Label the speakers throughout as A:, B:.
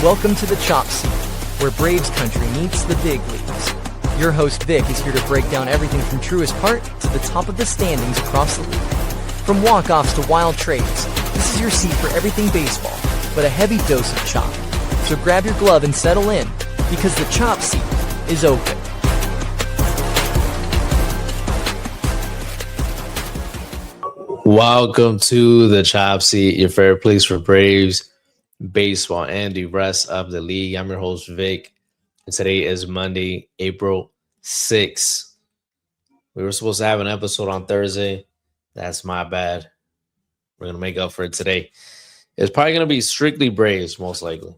A: Welcome to the Chop Seat, where Braves country meets the big leagues. Your host Vic is here to break down everything from truest part to the top of the standings across the league. From walk-offs to wild trades, this is your seat for everything baseball, but a heavy dose of chop. So grab your glove and settle in, because the Chop Seat is open.
B: Welcome to the Chop Seat, your favorite place for Braves baseball and the rest of the league. I'm your host, Vic, and today is Monday, April 6th. We were supposed to have an episode on Thursday. That's my bad. We're going to make up for it today. It's probably going to be strictly Braves, most likely.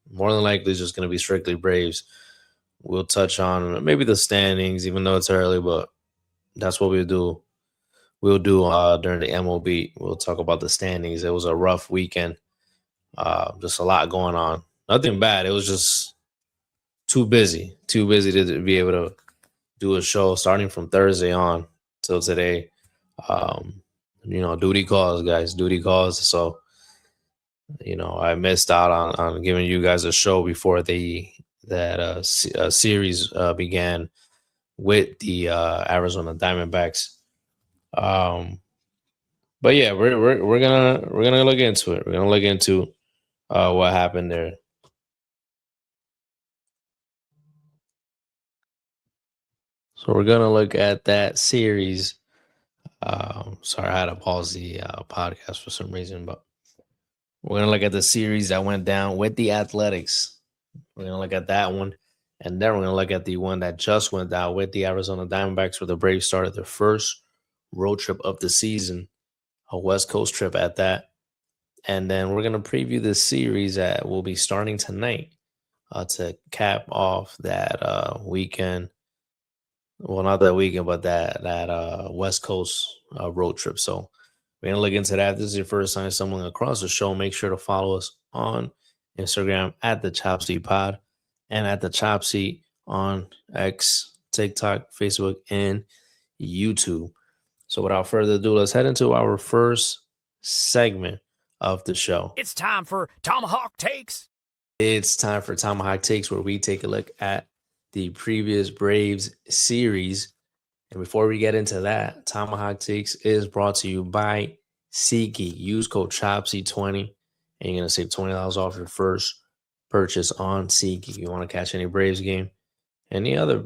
B: More than likely, it's just going to be strictly Braves. We'll touch on maybe the standings, even though it's early, but that's what we'll do. We'll do during the MLB. We'll talk about the standings. It was a rough weekend. Just a lot going on. Nothing bad. It was just too busy. Too busy to be able to do a show starting from Thursday on till today. Duty calls, guys. Duty calls. So, I missed out on giving you guys a show before that series began with the Arizona Diamondbacks. But yeah, we're gonna look into it. We're gonna look into what happened there. So we're gonna look at that series. Sorry, I had to pause the podcast for some reason, but we're gonna look at the series that went down with the Athletics. We're gonna look at that one, and then we're gonna look at the one that just went down with the Arizona Diamondbacks, where the Braves started their first road trip of the season, a West Coast trip at that. And then we're going to preview this series that will be starting tonight to cap off that weekend. Well, not that weekend, but that West Coast road trip. So we're going to look into that. If this is your first time stumbling across the show, make sure to follow us on Instagram at the Chop Seat Pod and at the Chop Seat on X, TikTok, Facebook, and YouTube. So without further ado, let's head into our first segment of the show.
C: It's time for Tomahawk Takes.
B: It's time for Tomahawk Takes, where we take a look at the previous Braves series. And before we get into that, Tomahawk Takes is brought to you by SeatGeek. Use code CHOPSEAT20 and you're going to save $20 off your first purchase on SeatGeek. If you want to catch any Braves game, any other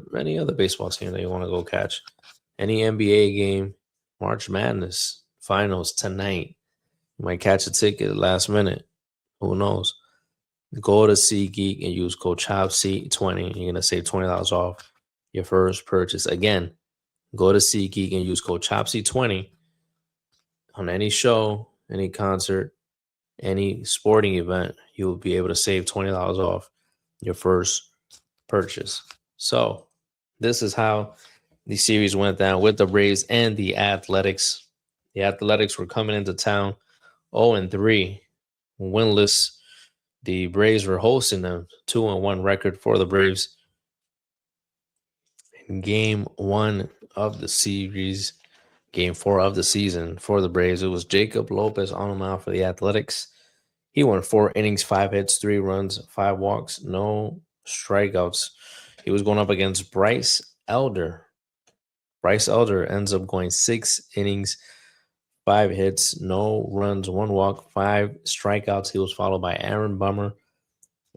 B: baseball game that you want to go catch, any NBA game, March Madness finals tonight. You might catch a ticket last minute. Who knows? Go to SeatGeek and use code CHOPSEAT20. You're going to save $20 off your first purchase. Again, go to SeatGeek and use code CHOPSEAT20 on any show, any concert, any sporting event. You will be able to save $20 off your first purchase. So this is how the series went down with the Braves and the Athletics. The Athletics were coming into town 0-3, winless. The Braves were hosting them, 2-1 record for the Braves. In game 1 of the series, game 4 of the season for the Braves, it was Jacob Lopez on the mound for the Athletics. He went 4 innings, 5 hits, 3 runs, 5 walks, no strikeouts. He was going up against Bryce Elder. Bryce Elder ends up going 6 innings, 5 hits, no runs, 1 walk, 5 strikeouts. He was followed by Aaron Bummer,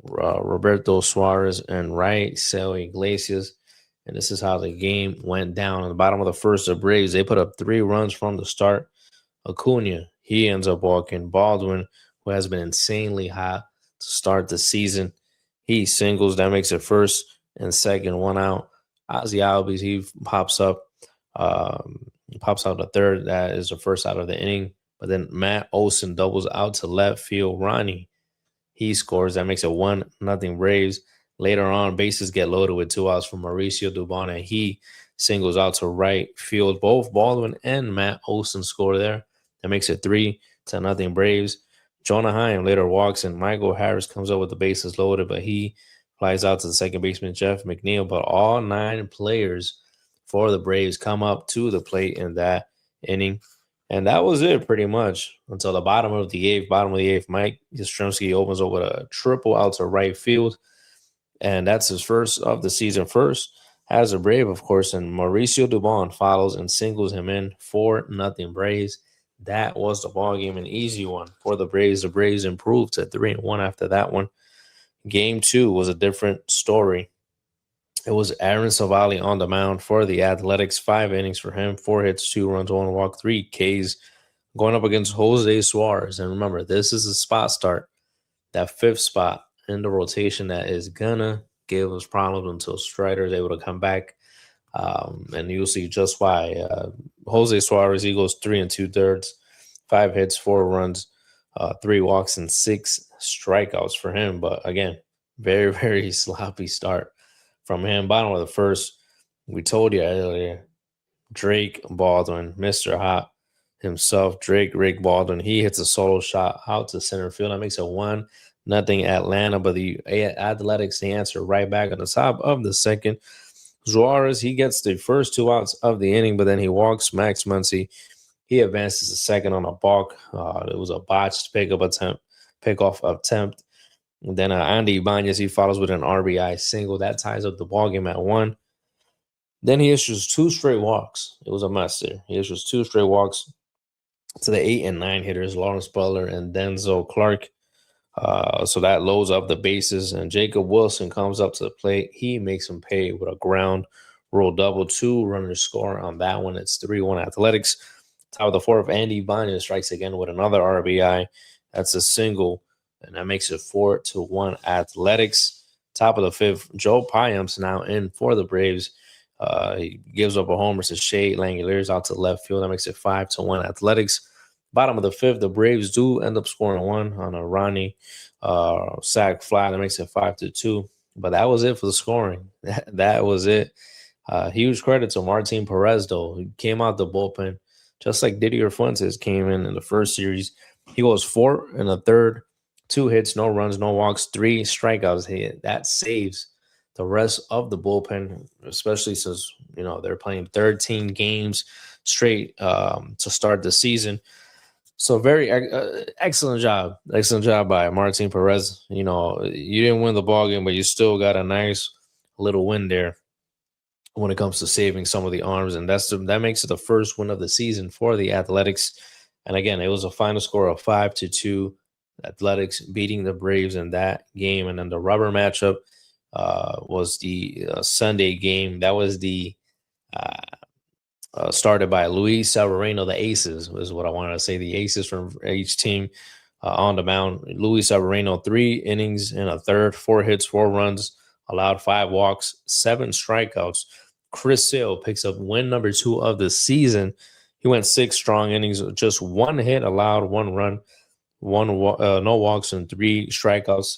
B: Roberto Suarez, and Raisel Iglesias. And this is how the game went down. On the bottom of the first, the Braves, they put up 3 runs from the start. Acuna, he ends up walking. Baldwin, who has been insanely hot to start the season, he singles. That makes it first and second, 1 out. Ozzie Albies, he pops out the third. That is the first out of the inning. But then Matt Olson doubles out to left field. Ronnie, he scores. That makes it 1-0 Braves. Later on, bases get loaded with 2 outs from Mauricio Dubon, and he singles out to right field. Both Baldwin and Matt Olson score there. That makes it 3-0 Braves. Jonah Heim later walks, and Michael Harris comes up with the bases loaded, but he flies out to the second baseman, Jeff McNeil. But all 9 players for the Braves come up to the plate in that inning. And that was it pretty much until the bottom of the eighth. Bottom of the eighth, Mike Yastrzemski opens up with a triple out to right field. And that's his first of the season. First as a Brave, of course, and Mauricio Dubon follows and singles him in 4-0 Braves. That was the ball game, an easy one for the Braves. The Braves improved to 3-1 after that one. Game 2 was a different story. It was Aaron Savali on the mound for the Athletics. 5 innings for him, 4 hits, 2 runs, 1 walk, 3 Ks, going up against Jose Suarez. And remember, this is a spot start, that 5th spot in the rotation that is gonna give us problems until Strider is able to come back. And you'll see just why. Jose Suarez, he goes 3 2/3, 5 hits, 4 runs, 3 walks, and 6 strikeouts for him. But again, very, very sloppy start from him. Bottom of the first, we told you earlier, Drake Baldwin, Mr. Hot himself, Rick Baldwin, he hits a solo shot out to center field. That makes it 1-0 Atlanta, but the Athletics, they answer right back on the top of the second. Suarez, he gets the first 2 outs of the inning, but then he walks Max Muncy. He advances to second on a balk. It was a botched pickoff attempt. And then Andy Ibanez, he follows with an RBI single. That ties up the ballgame at 1. Then he issues 2 straight walks. It was a mess there. He issues 2 straight walks to the 8 and 9 hitters, Lawrence Butler and Denzel Clark. So that loads up the bases, and Jacob Wilson comes up to the plate. He makes him pay with a ground rule double. 2 runners score on that one. It's 3-1 Athletics. Top of the 4th, Andy Ibanez strikes again with another RBI. That's a single, and that makes it 4-1 Athletics. Top of the 5th, Joe Payam's now in for the Braves. He gives up a homer to Shea Langeliers out to left field. That makes it 5-1 Athletics. Bottom of the 5th, the Braves do end up scoring 1 on a Ronnie sac fly. That makes it 5-2. But that was it for the scoring. That was it. Huge credit to Martin Perez, though. He came out the bullpen, just like Didier Fuentes came in the first series. He goes 4 1/3, 2 hits, no runs, no walks, 3 strikeouts. That saves the rest of the bullpen, especially since, they're playing 13 games straight to start the season. So very excellent job by Martin Perez. You didn't win the ball game, but you still got a nice little win there when it comes to saving some of the arms, and that makes it the first win of the season for the Athletics. And again, it was a final score of 5-2. Athletics beating the Braves in that game, and then the rubber matchup was the Sunday game. That was the started by Luis Severino, the Aces, is what I wanted to say. The Aces from each team on the mound. Luis Severino, 3 innings and a third, 4 hits, 4 runs, allowed 5 walks, 7 strikeouts. Chris Sale picks up win number 2 of the season. He went 6 strong innings, just 1 hit, allowed 1 run, no walks, and 3 strikeouts.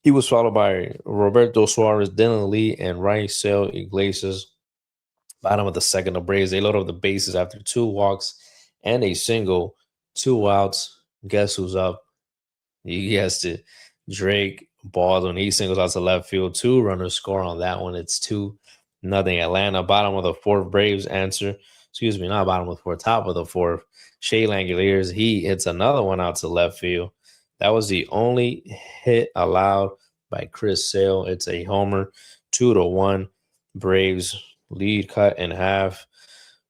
B: He was followed by Roberto Suarez, Dylan Lee, and Raisel Iglesias. Bottom of the second, the Braves, they load up the bases after 2 walks and a single, 2 outs. Guess who's up? You guessed it. Drake Baldwin. He singles out to left field. 2 runners score on that one. It's 2-0 Atlanta. Bottom of the 4th, Braves answer. Excuse me, not bottom of the 4th, top of the 4th. Shea Langeliers, he hits another one out to left field. That was the only hit allowed by Chris Sale. It's a homer. 2-1. Braves lead cut in half.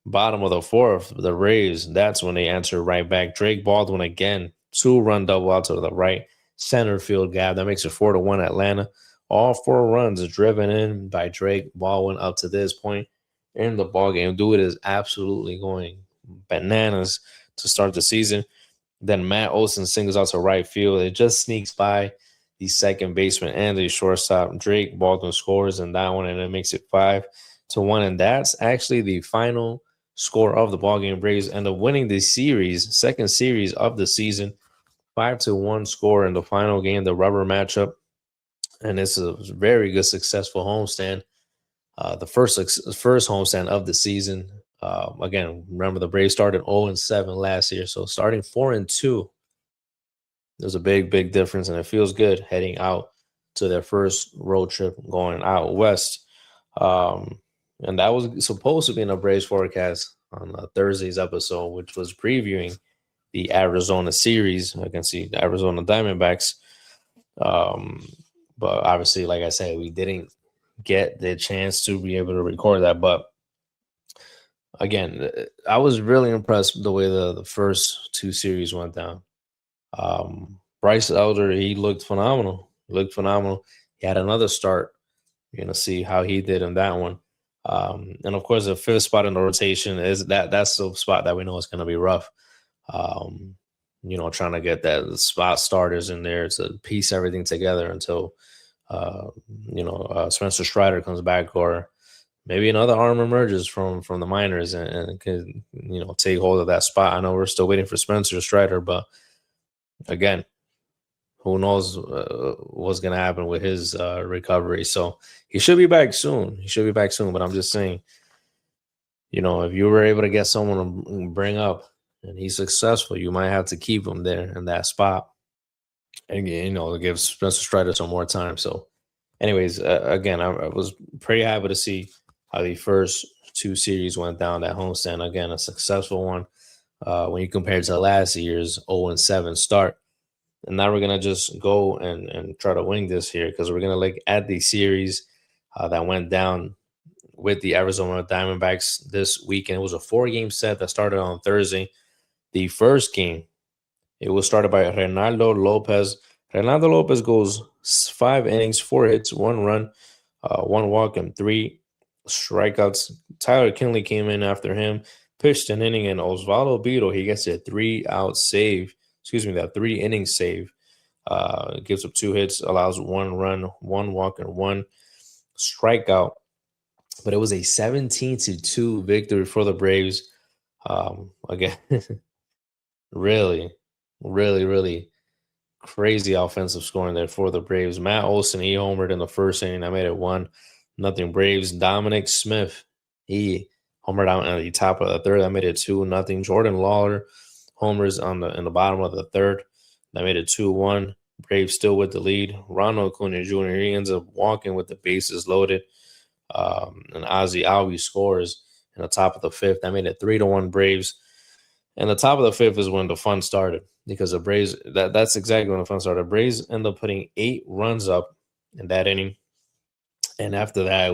B: Bottom of the 4th, the Rays, that's when they answer right back. Drake Baldwin again, 2-run double out to the right center field gap. That makes it 4-1 Atlanta. All 4 runs driven in by Drake Baldwin up to this point in the ballgame. Dude is absolutely going bananas to start the season. Then Matt Olson singles out to right field. It just sneaks by the second baseman and the shortstop. Drake Baldwin scores in that one, and it makes it 5-1. And that's actually the final score of the ballgame. Braves end up winning the series, second series of the season, 5-1 score in the final game, the rubber matchup. And it's a very good, successful homestand. The first homestand of the season. Again, remember the Braves started 0-7 last year, so starting 4-2, there's a big difference, and it feels good heading out to their first road trip going out west. And that was supposed to be in the Braves forecast Thursday's episode, which was previewing the Arizona series against the Arizona Diamondbacks. But obviously, like I said, we didn't get the chance to be able to record that. But again, I was really impressed with the way the first two series went down. Bryce Elder, he looked phenomenal. He had another start. You're gonna see how he did in that one. And of course, the fifth spot in the rotation is that's the spot that we know is gonna be rough. Trying to get that spot starters in there to piece everything together until Spencer Strider comes back, or maybe another arm emerges from the minors and can take hold of that spot. I know we're still waiting for Spencer Strider, but again, who knows what's going to happen with his recovery. So he should be back soon. But I'm just saying, if you were able to get someone to bring up and he's successful, you might have to keep him there in that spot. And, to give Spencer Strider some more time. So anyways, again, I was pretty happy to see how the first two series went down at homestand. Again, a successful one when you compare it to last year's 0-7 start. And now we're going to just go and try to wing this here, because we're going to look at the series that went down with the Arizona Diamondbacks this weekend. It was a 4-game set that started on Thursday. The first game, it was started by Reynaldo Lopez. Reynaldo Lopez goes 5 innings, 4 hits, 1 run, 1 walk, and 3 strikeouts. Tyler Kinley came in after him, pitched an inning, and Osvaldo Bido, he gets a 3-out save. That 3-inning save. Gives up 2 hits, allows 1 run, 1 walk, and 1 strikeout. But it was a 17-2 victory for the Braves. Again, really crazy offensive scoring there for the Braves. Matt Olson, he homered in the first inning. I made it 1-0 Braves. Dominic Smith, he homered out in the top of the third. I made it 2-0. Jordan Lawler homers in the bottom of the third. That made it 2-1. Braves still with the lead. Ronald Acuna Jr., he ends up walking with the bases loaded. And Ozzie Albies scores in the top of the fifth. That made it 3-1 Braves. And the top of the fifth is when the fun started, because the Braves, that's exactly when the fun started. Braves end up putting 8 runs up in that inning. And after that,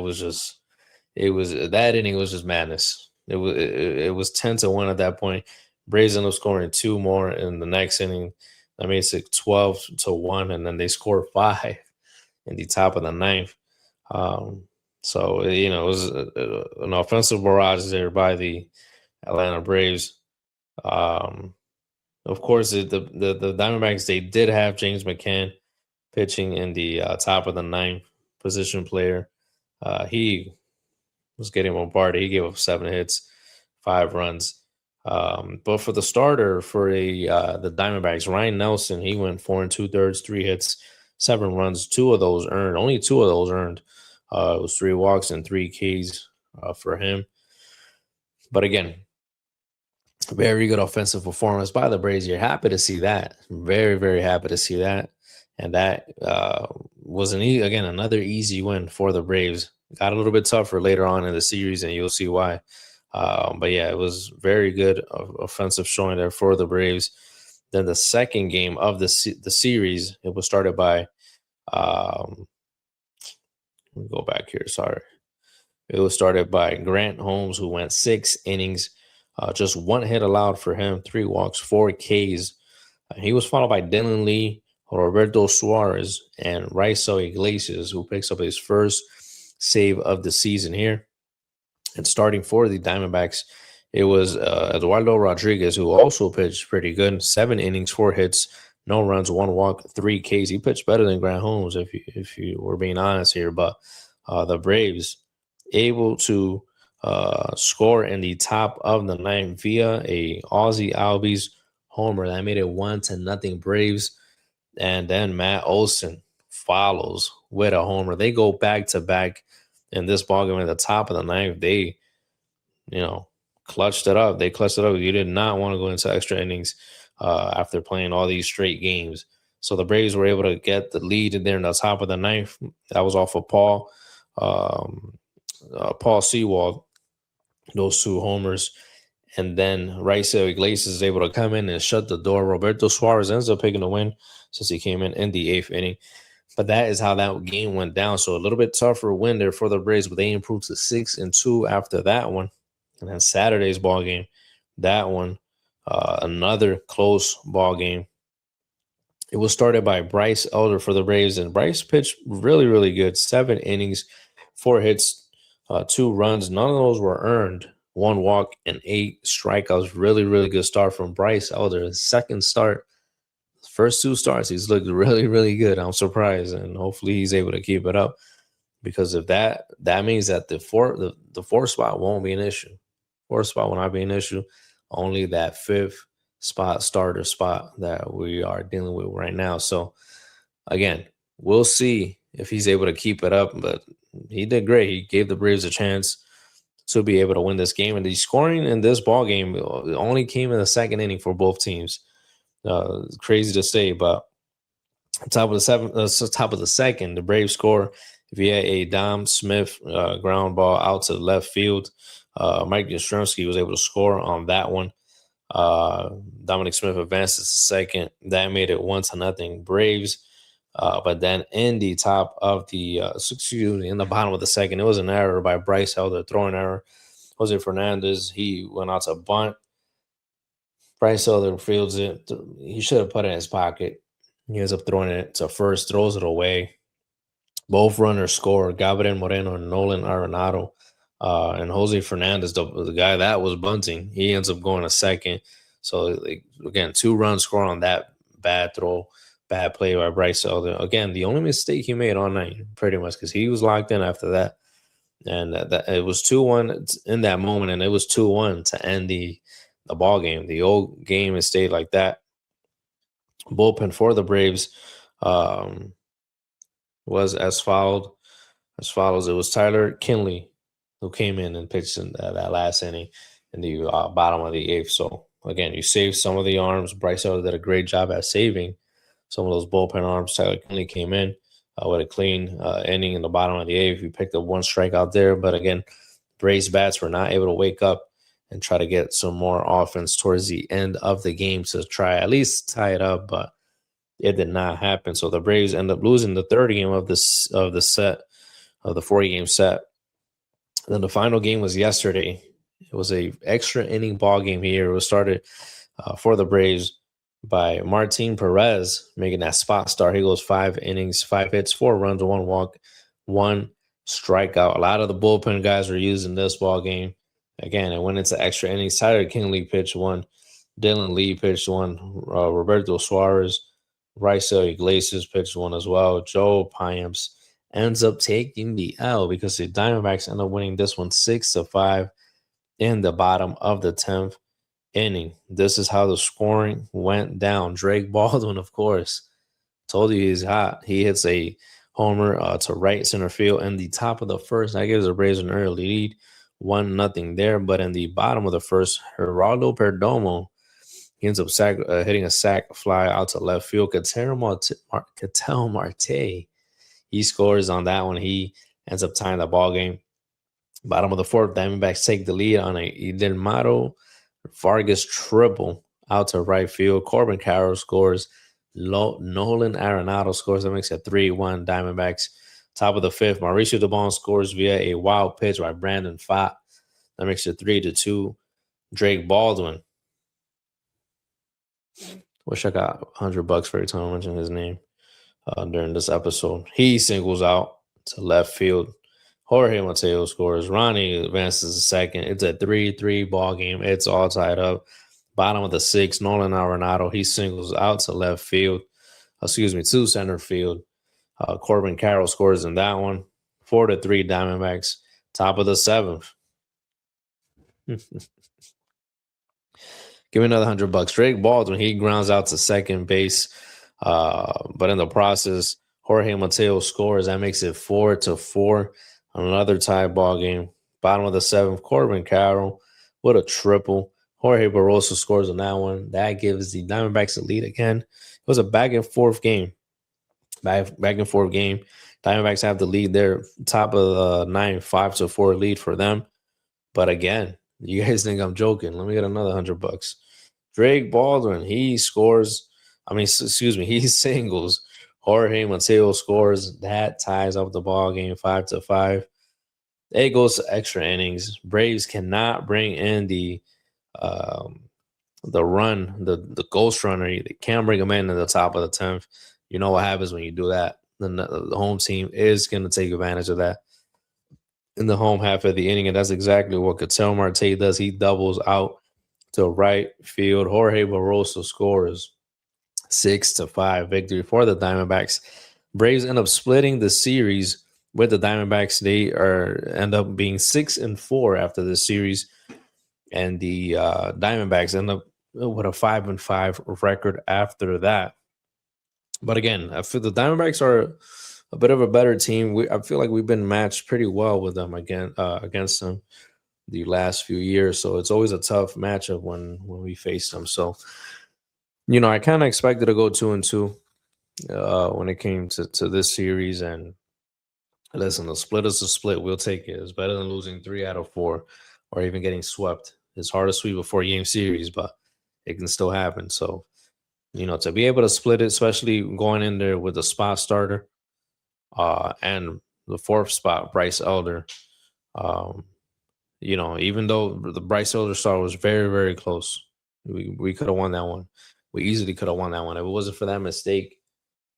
B: that inning was just madness. It was 10-1 at that point. Braves end up scoring 2 more in the next inning. That makes it 12-1, and then they score 5 in the top of the ninth. So it was an offensive barrage there by the Atlanta Braves. Of course, the Diamondbacks, they did have James McCann pitching in the top of the ninth, position player. He was getting bombarded. He gave up 7 hits, 5 runs. But for the starter for the Diamondbacks, Ryan Nelson, he went 4 2/3, 3 hits, 7 runs. 2 of those earned. Only 2 of those earned. It was 3 walks and 3 Ks for him. But again, very good offensive performance by the Braves. You're happy to see that. Very, very happy to see that. And that was another easy win for the Braves. Got a little bit tougher later on in the series, and you'll see why. But yeah, it was very good offensive showing there for the Braves. Then the second game of the series, it was started by let me go back here. Sorry. It was started by Grant Holmes, who went 6 innings, just 1 hit allowed for him, 3 walks, 4 Ks. He was followed by Dylan Lee, Roberto Suarez, and Raiso Iglesias, who picks up his first save of the season here. And starting for the Diamondbacks, it was Eduardo Rodriguez, who also pitched pretty good. 7 innings, 4 hits, no runs, 1 walk, 3 Ks. He pitched better than Grant Holmes, if you were being honest here. But the Braves able to score in the top of the ninth via a Ozzie Albies homer. That made it 1-0 Braves. And then Matt Olson follows with a homer. They go back-to-back in this ballgame at the top of the ninth. They, clutched it up. You did not want to go into extra innings after playing all these straight games. So the Braves were able to get the lead in there in the top of the ninth. That was off of Paul Sewald, those 2 homers. And then Raisel Iglesias is able to come in and shut the door. Roberto Suarez ends up picking the win since he came in the 8th inning. But that is how that game went down. So a little bit tougher win there for the Braves, but they improved to 6-2 after that one. And then Saturday's ball game, that one, another close ball game. It was started by Bryce Elder for the Braves, and Bryce pitched really, really good. 7 innings, 4 hits, 2 runs. None of those were earned. 1 walk and 8 strikeouts. Really, really good start from Bryce Elder. His second start, first 2 starts, he's looked really, really good. I'm surprised, and hopefully he's able to keep it up, because if that means that the fourth spot won't be an issue. Fourth spot will not be an issue. Only that 5th spot, starter spot, that we are dealing with right now. So again, we'll see if he's able to keep it up, but he did great. He gave the Braves a chance to be able to win this game. And the scoring in this ball game only came in the 2nd inning for both teams. Crazy to say, but top of the 2nd, the Braves score via a Dom Smith ground ball out to left field. Mike Yastrzemski was able to score on that one. Dominic Smith advances to 2nd. That made it 1-0 Braves. But then in the top of the in the bottom of the 2nd, it was an error by Bryce Elder, throwing error. Jose Fernandez, he went out to bunt. Bryce Elder fields it. He should have put it in his pocket. He ends up throwing it to first, throws it away. Both runners score. Gabriel Moreno and Nolan Arenado. And Jose Fernandez, the guy that was bunting, he ends up going to 2nd. So, again, 2 runs score on that bad throw, bad play by Bryce Elder. Again, the only mistake he made all night, pretty much, because he was locked in after that. And it was 2-1 in that moment, and it was 2-1 to end the ball game. The old game has stayed like that. Bullpen for the Braves was as follows. It was Tyler Kinley who came in and pitched in that last inning in the bottom of the 8th. So, again, you saved some of the arms. Bryce Elder did a great job at saving some of those bullpen arms. Tyler Kinley came in with a clean inning in the bottom of the 8th. He picked up 1 strikeout there. But, again, Braves bats were not able to wake up and try to get some more offense towards the end of the game to try at least tie it up, but it did not happen. So the Braves end up losing the 3rd game of the 40-game set. Then the final game was yesterday. It was a extra inning ball game here. It was started for the Braves by Martin Perez, making that spot start. He goes 5 innings, 5 hits, 4 runs, 1 walk, 1 strikeout. A lot of the bullpen guys were used in this ball game. Again, it went into extra innings. Tyler Kinley pitched 1. Dylan Lee pitched 1. Roberto Suarez, Raisel Iglesias pitched 1 as well. Joe Payamps ends up taking the L because the Diamondbacks end up winning this one 6-5 in the bottom of the 10th inning. This is how the scoring went down. Drake Baldwin, of course, told you he's hot. He hits a homer to right center field in the top of the 1st. That gives the Braves an early lead. 1-0 there. But in the bottom of the 1st, Geraldo Perdomo, he ends up hitting a sac fly out to left field. Ketel Marte, he scores on that one. He ends up tying the ball game. Bottom of the 4th, Diamondbacks take the lead on a Edelmiro Vargas triple out to right field. Corbin Carroll scores. Nolan Arenado scores. That makes it 3-1 Diamondbacks. Top of the 5th, Mauricio Dubon scores via a wild pitch by Brandon Pfaadt. That makes it 3-2. Drake Baldwin. Wish I got $100 for every time I mention his name during this episode. He singles out to left field. Jorge Mateo scores. Ronnie advances to 2nd. It's a 3-3 ball game. It's all tied up. Bottom of the 6th, Nolan Arenado, he singles out to left field. To center field. Corbin Carroll scores in that one. 4-3 Diamondbacks. Top of the 7th. Give me another $100. Drake Baldwin, he grounds out to 2nd base. But in the process, Jorge Mateo scores. That makes it 4-4. Another tie ball game. Bottom of the 7th, Corbin Carroll with a triple. Jorge Barroso scores on that one. That gives the Diamondbacks a lead again. It was a back-and-forth game. Back-and-forth game. Diamondbacks have the lead there. Top of the 9, 5-4 lead for them. But again, You guys think I'm joking? Let me get another $100. Drake Baldwin, he scores. Excuse me, he singles. Jorge Mateo scores. That ties up the ball game 5-5. It goes to extra innings. Braves cannot bring in um, the run, the ghost runner. They can't bring him in the top of the 10th. You know what happens when you do that. The home team is going to take advantage of that in the home half of the inning, and that's exactly what Ketel Marte does. He doubles out to right field. Jorge Barroso scores 6-5 victory for the Diamondbacks. Braves end up splitting the series with the Diamondbacks. They end up being 6-4 after this series, and the Diamondbacks end up with a 5-5 record after that. But again, I feel the Diamondbacks are a bit of a better team. I feel like we've been matched pretty well with them against them the last few years. So it's always a tough matchup when we face them. So, I kind of expected to go 2-2 when it came to this series. And listen, the split is a split. We'll take it. It's better than losing 3 out of 4 or even getting swept. It's hard to sweep a 4-game series, but it can still happen. So, to be able to split it, especially going in there with a spot starter and the 4th spot, Bryce Elder. Even though the Bryce Elder start was very, very close, we could have won that one. We easily could have won that one. If it wasn't for that mistake,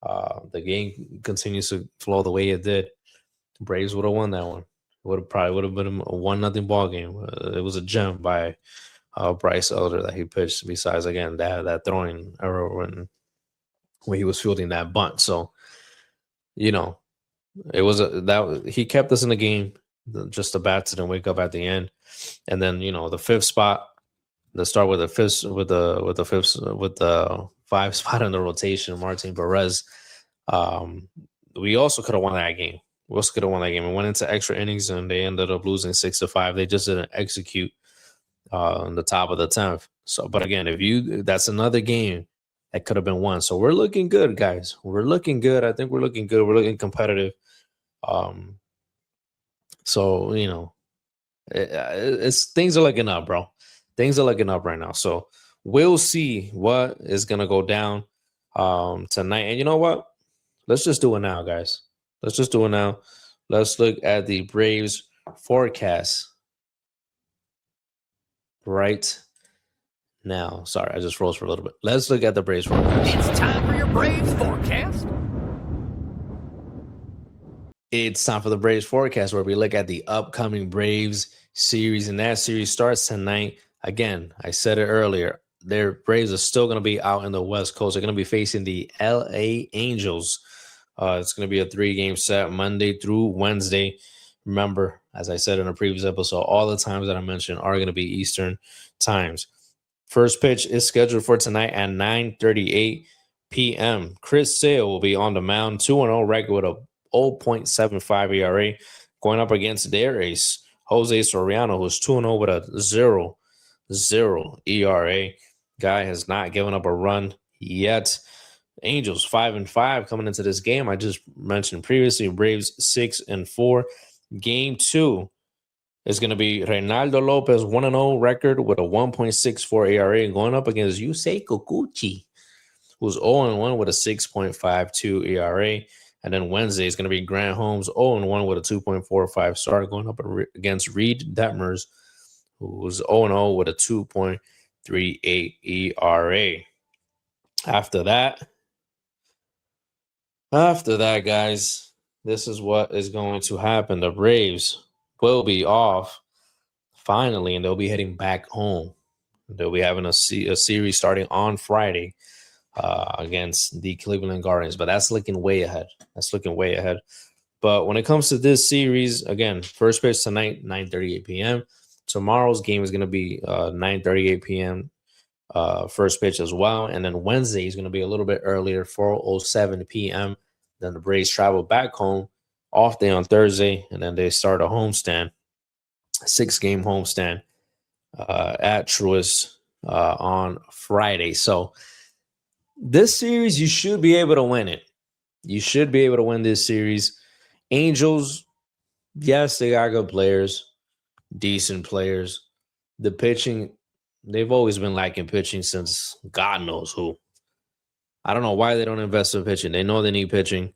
B: the game continues to flow the way it did. Braves would have won that one. Would have been a 1-0 ball game. It was a gem by Bryce Elder that he pitched. Besides, again, that throwing error when he was fielding that bunt. So, it was he kept us in the game. Just the bats didn't wake up at the end, and then the 5th spot. Let's start with the 5 spot in the rotation. Martin Perez. We also could have won that game. We went into extra innings and they ended up losing 6-5. They just didn't execute on the top of the 10th. So, but again, that's another game that could have been won. So we're looking good, guys. We're looking good. I think we're looking good. We're looking competitive. So it's things are looking up, bro. Things are looking up right now. So we'll see what is gonna go down tonight. And you know what? Let's just do it now, guys. Let's just do it now. Let's look at the Braves forecast right now. Sorry, I just froze for a little bit. Let's look at the Braves forecast.
C: It's time for your Braves forecast.
B: It's time for the Braves forecast, where we look at the upcoming Braves series, and that series starts tonight. Again, I said it earlier. Their Braves are still going to be out in the West Coast. They're going to be facing the LA Angels. It's going to be a 3-game set, Monday through Wednesday. Remember, as I said in a previous episode, all the times that I mentioned are going to be Eastern times. First pitch is scheduled for tonight at 9:38 p.m. Chris Sale will be on the mound, 2-0 record with a 0.75 ERA, going up against their ace, Jose Soriano, who's 2-0 with a 0.0 ERA. Guy has not given up a run yet. Angels 5-5 coming into this game. I just mentioned previously, Braves 6-4. Game 2 is going to be Reynaldo Lopez, 1-0 record with a 1.64 ERA, going up against Yusei Kikuchi, who's 0-1 with a 6.52 ERA. And then Wednesday is going to be Grant Holmes, 0-1 with a 2.45 start, going up against Reed Detmers, who's 0-0 with a 2.38 ERA. After that, guys, this is what is going to happen. The Braves will be off finally, and they'll be heading back home. They'll be having a series starting on Friday against the Cleveland Guardians, but that's looking way ahead. But when it comes to this series, again, first pitch tonight, 9:38 p.m. Tomorrow's game is going to be 9:38 p.m. First pitch as well. And then Wednesday is going to be a little bit earlier, 4:07 p.m. Then the Braves travel back home, off day on Thursday, and then they start a homestand, 6-game homestand at Truist on Friday. So this series, you should be able to win it. You should be able to win this series. Angels, yes, they got good players, decent players, The pitching, they've always been lacking pitching since God knows who. I don't know why they don't invest in pitching. They know they need pitching.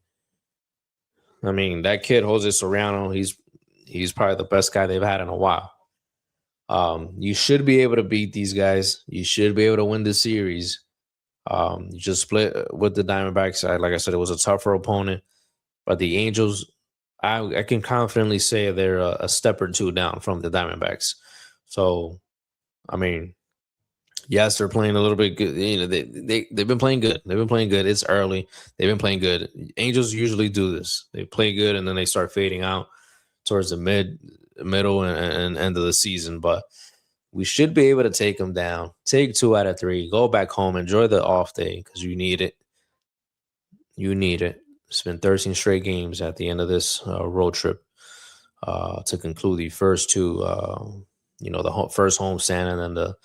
B: I mean, that kid Jose Soriano, he's probably the best guy they've had in a while. You should be able to beat these guys. You should be able to win the series. You just split with the Diamondbacks. Like I said, it was a tougher opponent, but the Angels, I can confidently say they're a step or two down from the Diamondbacks. So, I mean, yes, they're playing a little bit good. You know, they've been playing good. They've been playing good. It's early. They've been playing good. Angels usually do this. They play good and then they start fading out towards the middle and end of the season. But we should be able to take them down. Take 2 out of 3. Go back home. Enjoy the off day because you need it. You need it. It's been 13 straight games at the end of this road trip to conclude the first 2. The first homestand and then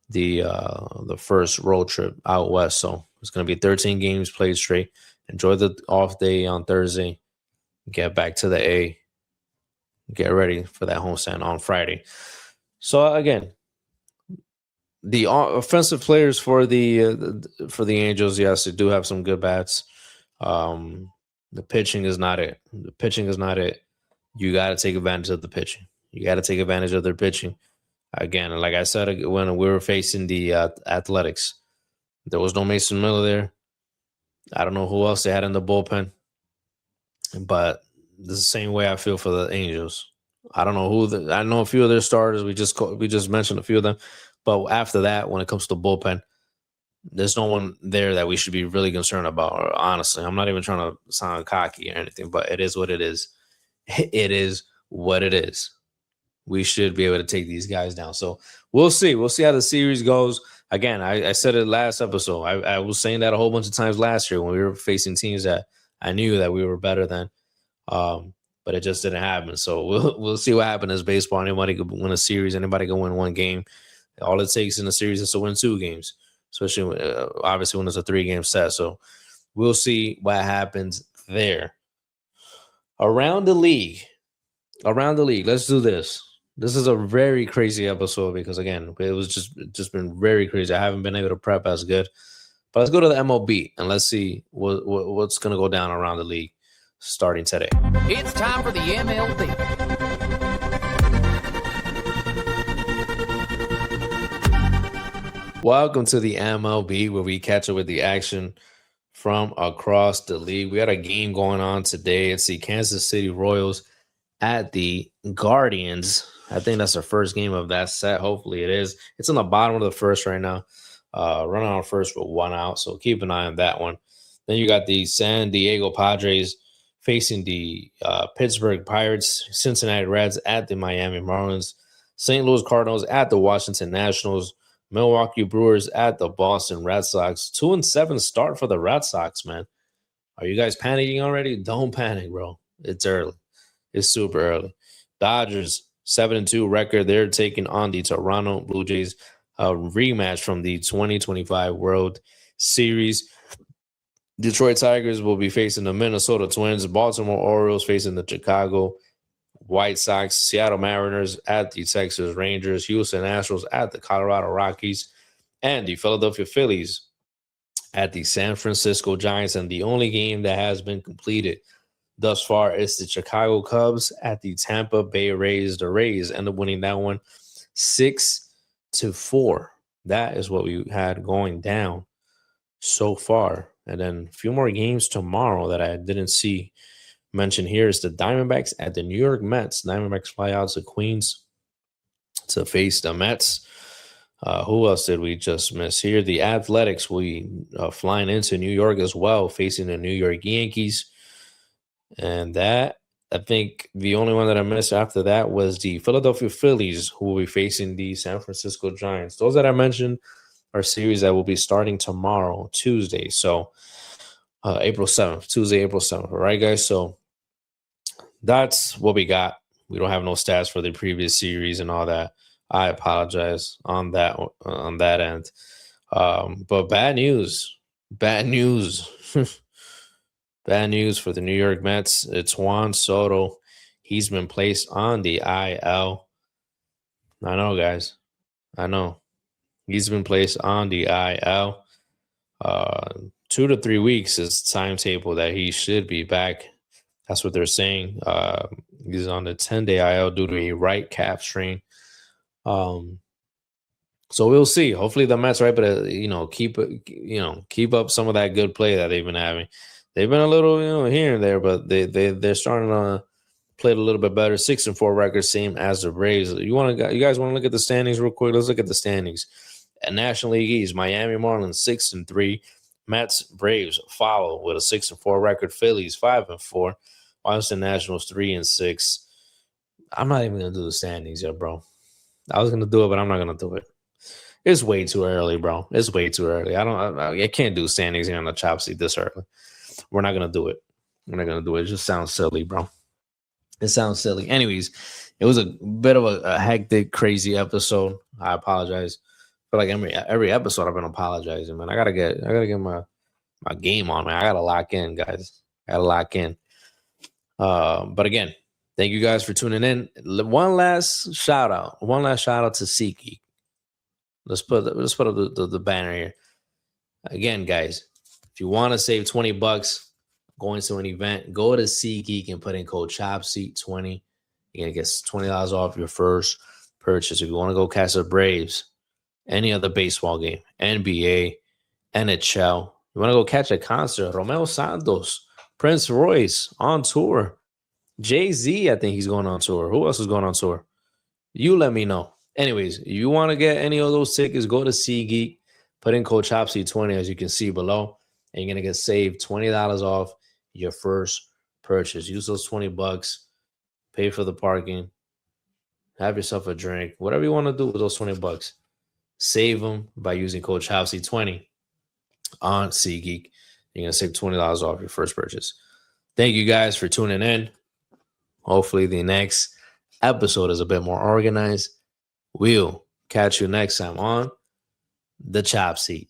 B: the first road trip out west. So it's going to be 13 games played straight. Enjoy the off day on Thursday. Get back to the A. Get ready for that homestand on Friday. So again, the offensive players for the Angels, yes, they do have some good bats. The pitching is not it. The pitching is not it. You got to take advantage of the pitching. You got to take advantage of their pitching. Again, like I said, when we were facing the Athletics, there was no Mason Miller there. I don't know who else they had in the bullpen, but this is the same way I feel for the Angels. I don't know who. I know a few of their starters. We just mentioned a few of them, but after that, when it comes to bullpen, there's no one there that we should be really concerned about. Honestly, I'm not even trying to sound cocky or anything, but it is what it is. It is what it is. We should be able to take these guys down. So we'll see. We'll see how the series goes. Again, I said it last episode. I was saying that a whole bunch of times last year when we were facing teams that I knew that we were better than. But it just didn't happen. So we'll see what happens in baseball. Anybody could win a series. Anybody can win 1 game. All it takes in a series is to win 2 games, especially obviously when it's a 3-game set. So we'll see what happens there. Around the league. Let's do this. This is a very crazy episode because, again, it was just been very crazy. I haven't been able to prep as good. But let's go to the MLB and let's see what's going to go down around the league starting today.
C: It's time for the MLB.
B: Welcome to the MLB, where we catch up with the action from across the league. We got a game going on today. It's the Kansas City Royals at the Guardians. I think that's the first game of that set. Hopefully it is. It's on the bottom of the first right now. Running on first with 1 out, so keep an eye on that one. Then you got the San Diego Padres facing the Pittsburgh Pirates, Cincinnati Reds at the Miami Marlins, St. Louis Cardinals at the Washington Nationals, Milwaukee Brewers at the Boston Red Sox. 2-7 start for the Red Sox, man. Are you guys panicking already? Don't panic, bro. It's early. It's super early. Dodgers, 7-2 record. They're taking on the Toronto Blue Jays, a rematch from the 2025 World Series. Detroit Tigers will be facing the Minnesota Twins. Baltimore Orioles facing the Chicago White Sox. Seattle Mariners at the Texas Rangers. Houston Astros at the Colorado Rockies. And the Philadelphia Phillies at the San Francisco Giants. And the only game that has been completed thus far is the Chicago Cubs at the Tampa Bay Rays. The Rays end up winning that one 6-4. That is what we had going down so far. And then a few more games tomorrow that I didn't see mentioned here is the Diamondbacks at the New York Mets. Diamondbacks fly out to Queens to face the Mets. Who else did we just miss here? The Athletics we flying into New York as well, facing the New York Yankees. And that, I think the only one that I missed after that was the Philadelphia Phillies, who will be facing the San Francisco Giants. Those that I mentioned are series that will be starting tomorrow, Tuesday. So April 7th, Tuesday, April 7th. All right, guys. So that's what we got. We don't have no stats for the previous series and all that. I apologize on that end. But bad news. Bad news. Bad news for the New York Mets. It's Juan Soto. He's been placed on the IL. I know, guys. I know. He's been placed on the IL. 2 to 3 weeks is timetable that he should be back. That's what they're saying. He's on the 10-day IL due to a right calf strain. So we'll see. Hopefully the Mets are able to, keep up some of that good play that they've been having. They've been a little, here and there, but they're starting to play a little bit better. 6-4 record, same as the Braves. You guys want to look at the standings real quick? Let's look at the standings. At National League East, Miami Marlins 6-3. Mets, Braves follow with a 6-4 record. Phillies 5-4. Washington Nationals 3-6. I'm not even gonna do the standings yet, bro. I was gonna do it, but I'm not gonna do it. It's way too early, bro. It's way too early. I can't do standings here on the chop seat this early. We're not gonna do it. We're not gonna do it. It just sounds silly, bro. It sounds silly. Anyways, it was a bit of a hectic, crazy episode. I apologize. But like every episode, I've been apologizing, man. I gotta get my game on, man. I gotta lock in, guys. I gotta lock in. But again, thank you guys for tuning in. One last shout out to SeatGeek. Let's put up the banner here. Again, guys, if you want to save $20 going to an event, go to SeatGeek and put in code CHOPSEAT20. You're gonna get $20 off your first purchase. If you want to go catch the Braves, any other baseball game, NBA, NHL, you want to go catch a concert, Romeo Santos, Prince Royce on tour, Jay-Z, I think he's going on tour. Who else is going on tour? You let me know. Anyways, if you want to get any of those tickets, go to SeatGeek, put in code CHOPSEAT20 as you can see below, and you're going to get saved $20 off your first purchase. Use those $20, pay for the parking, have yourself a drink, whatever you want to do with those $20. Save them by using code CHOPSEAT20 on SeatGeek. You're going to save $20 off your first purchase. Thank you guys for tuning in. Hopefully the next episode is a bit more organized. We'll catch you next time on The Chop Seat.